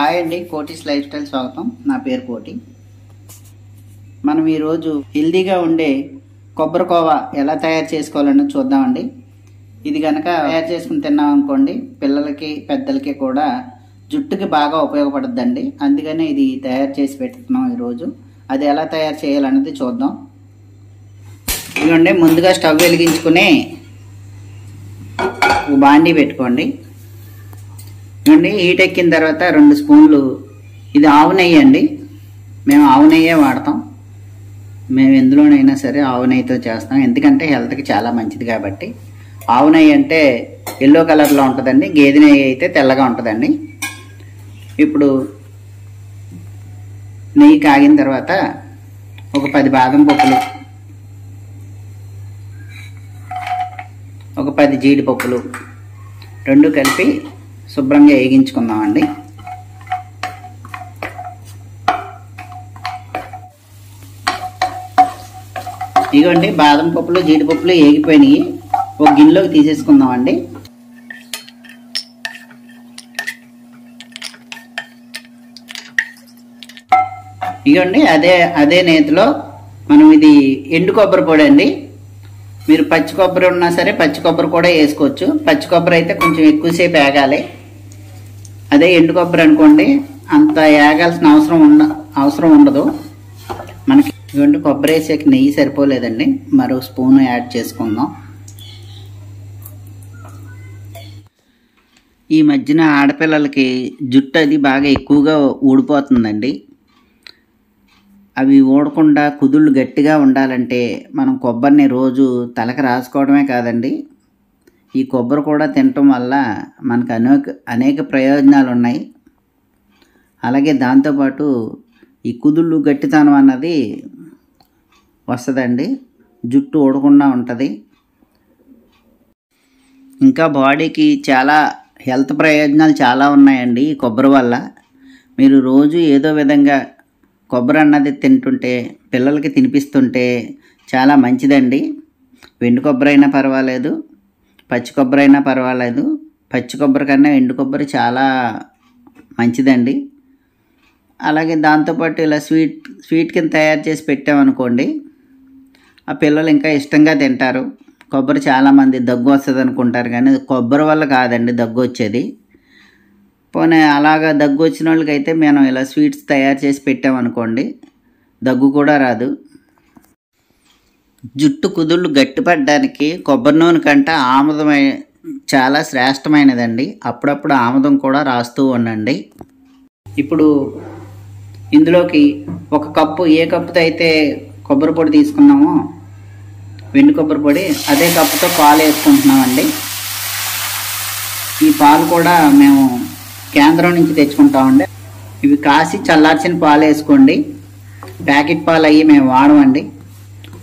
Hi అండి, కోటిస్ life style స్వాగతం. నా పేరు కోటి. మనం ఈరోజు హెల్దీగా ఉండే కొబ్బరికోవా ఎలా తయారు చేసుకోవాలని చూద్దామండి. ఇది కనుక తయారు చేసుకుని తిన్నాం అనుకోండి, పిల్లలకి పెద్దలకి కూడా జుట్టుకి బాగా ఉపయోగపడుద్దండి. అందుకనే ఇది తయారు చేసి పెట్టుకున్నాం ఈరోజు. అది ఎలా తయారు చేయాలన్నది చూద్దాం. ఇదిగోండి, ముందుగా స్టవ్ వెలిగించుకుని బాండీ పెట్టుకోండి. ఇవ్వండి, హీట్ ఎక్కిన తర్వాత 2 స్పూన్లు ఇది ఆవు నెయ్యి అండి. మేము ఆవు నెయ్యే వాడతాం. మేము ఎందులోనైనా సరే ఆవు నెయ్యితో చేస్తాం, ఎందుకంటే హెల్త్కి చాలా మంచిది కాబట్టి. ఆవు నెయ్యి అంటే ఎల్లో కలర్లో ఉంటుందండి, గేదె నెయ్యి అయితే తెల్లగా ఉంటుందండి. ఇప్పుడు నెయ్యి కాగిన తర్వాత ఒక 10 బాదం పప్పులు, ఒక 10 జీడిపప్పులు రెండు కలిపి శుభ్రంగా వేగించుకుందామండి. ఇదిగోండి, బాదం పప్పులు జీడిపప్పులు వేగిపోయినాయి. ఒక గిన్నెలోకి తీసేసుకుందామండి. ఇదిగోండి, అదే నేతిలో మనం ఇది ఎండు కొబ్బరి పొడి అండి. మీరు పచ్చి కొబ్బరి ఉన్నా సరే పచ్చి కొబ్బరి కూడా వేసుకోవచ్చు. పచ్చి కొబ్బరి అయితే కొంచెం ఎక్కువసేపు వేగాలి. అదే ఎండు కొబ్బరి అనుకోండి, అంత వేగాల్సిన అవసరం ఉండదు మనకి. ఇటువంటి కొబ్బరి వేసేకి నెయ్యి సరిపోలేదండి, మరో స్పూన్ యాడ్ చేసుకుందాం. ఈ మధ్యన ఆడపిల్లలకి జుట్టు అది బాగా ఎక్కువగా ఊడిపోతుందండి. అవి ఊడకుండా కుదుళ్ళు గట్టిగా ఉండాలంటే మనం కొబ్బరిని రోజు తలకు రాసుకోవడమే కాదండి, ఈ కొబ్బరి కూడా తినటం వల్ల మనకు అనేక ప్రయోజనాలు ఉన్నాయి. అలాగే దాంతోపాటు ఈ కుదుళ్ళు గట్టితనం అన్నది వస్తుందండి, జుట్టు ఊడకుండా ఉంటుంది. ఇంకా బాడీకి చాలా హెల్త్ ప్రయోజనాలు చాలా ఉన్నాయండి ఈ కొబ్బరి వల్ల. మీరు రోజు ఏదో విధంగా కొబ్బరి అన్నది తింటుంటే, పిల్లలకి తినిపిస్తుంటే చాలా మంచిదండి. ఎండు కొబ్బరి అయినా పర్వాలేదు, పచ్చి కొబ్బరి అయినా పర్వాలేదు. పచ్చి కొబ్బరి కన్నా ఎండు కొబ్బరి చాలా మంచిదండి. అలాగే దాంతోపాటు ఇలా స్వీట్ కింద తయారు చేసి పెట్టామనుకోండి, ఆ పిల్లలు ఇంకా ఇష్టంగా తింటారు. కొబ్బరి చాలామంది దగ్గు వస్తుంది అనుకుంటారు, కానీ కొబ్బరి వల్ల కాదండి దగ్గు వచ్చేది. పోనీ అలాగా దగ్గు వచ్చిన వాళ్ళకైతే మనం ఇలా స్వీట్స్ తయారు చేసి పెట్టామనుకోండి, దగ్గు కూడా రాదు. జుట్టు కుదుళ్ళు గట్టిపడడానికి కొబ్బరి నూనె కంటే ఆముదం చాలా శ్రేష్టమైనదండి. అప్పుడప్పుడు ఆముదం కూడా రాస్తూ ఉండండి. ఇప్పుడు ఇందులోకి 1 కప్పు, ఏ కప్పుతో అయితే కొబ్బరి పొడి తీసుకున్నామో వెండి కొబ్బరి పొడి, అదే కప్పుతో పాలు వేసుకుంటున్నామండి. ఈ పాలు కూడా మేము కేంద్రం నుంచి తెచ్చుకుంటామండి. ఇవి కాసి చల్లార్చిన పాలు వేసుకోండి. ప్యాకెట్ పాలు అయ్యి మేము వాడమండి,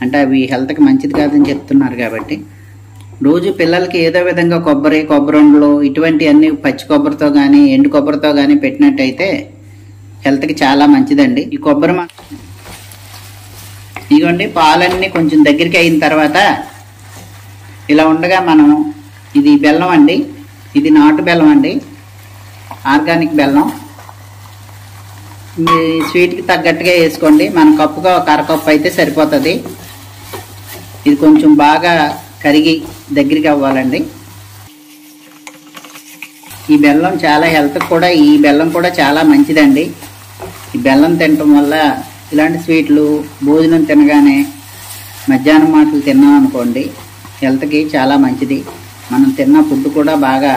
అంటే అవి హెల్త్కి మంచిది కాదని చెప్తున్నారు కాబట్టి. రోజు పిల్లలకి ఏదో విధంగా కొబ్బరి ఉండలు ఇటువంటి అన్ని పచ్చి కొబ్బరితో కానీ ఎండు కొబ్బరితో కానీ పెట్టినట్టయితే హెల్త్కి చాలా మంచిదండి. ఈ కొబ్బరి ఇదిగోండి, పాలన్నీ కొంచెం దగ్గరికి అయిన తర్వాత ఇలా ఉండగా మనం ఇది బెల్లం అండి, ఇది నాటు బెల్లం అండి, ఆర్గానిక్ బెల్లం. మీ స్వీట్కి తగ్గట్టుగా వేసుకోండి. మన కప్పుగా 1/2 కప్పు అయితే సరిపోతుంది. ఇది కొంచెం బాగా కరిగి దగ్గరికి అవ్వాలండి. ఈ బెల్లం చాలా హెల్త్ కూడా, ఈ బెల్లం కూడా చాలా మంచిదండి. ఈ బెల్లం తినటం వల్ల ఇలాంటి స్వీట్లు భోజనం తినగానే మధ్యాహ్నం మాటలు తిన్నాం అనుకోండి, హెల్త్కి చాలా మంచిది. మనం తిన్న ఫుడ్ కూడా బాగా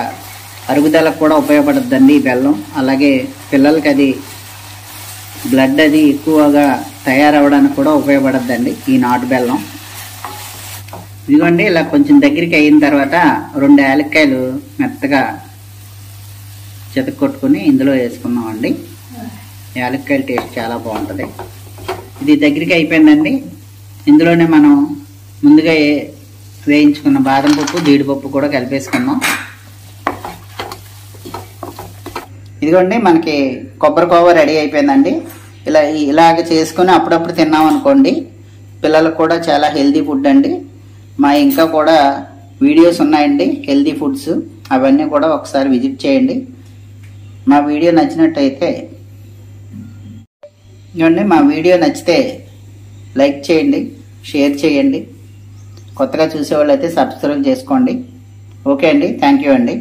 అరుగుదలకు కూడా ఉపయోగపడుతుందండి ఈ బెల్లం. అలాగే పిల్లలకి అది బ్లడ్ అది ఎక్కువగా తయారవడానికి కూడా ఉపయోగపడుతుందండి ఈ నాటు బెల్లం. ఇదిగోండి, ఇలా కొంచెం దగ్గరికి అయిన తర్వాత 2 యాలక్కాయలు మెత్తగా చెతకొట్టుకుని ఇందులో వేసుకున్నామండి. యాలక్కాయల టేస్ట్ చాలా బాగుంటుంది. ఇది దగ్గరికి అయిపోయిందండి. ఇందులోనే మనం ముందుగా వేయించుకున్న బాదం పప్పు జీడిపప్పు కూడా కలిపేసుకున్నాం. ఇదిగోండి, మనకి కొబ్బరి కోవా రెడీ అయిపోయిందండి. ఇలాగ చేసుకుని అప్పుడప్పుడు తిన్నాం అనుకోండి, పిల్లలకు కూడా చాలా హెల్తీ ఫుడ్ అండి. మా ఇంకా కూడా వీడియోస్ ఉన్నాయండి హెల్తీ ఫుడ్స్, అవన్నీ కూడా ఒకసారి విజిట్ చేయండి. మా వీడియో నచ్చినట్టయితే ఇవ్వండి, మా వీడియో నచ్చితే లైక్ చేయండి, షేర్ చేయండి. కొత్తగా చూసేవాళ్ళు అయితే సబ్స్క్రైబ్ చేసుకోండి. ఓకే అండి, థ్యాంక్ యూ అండి.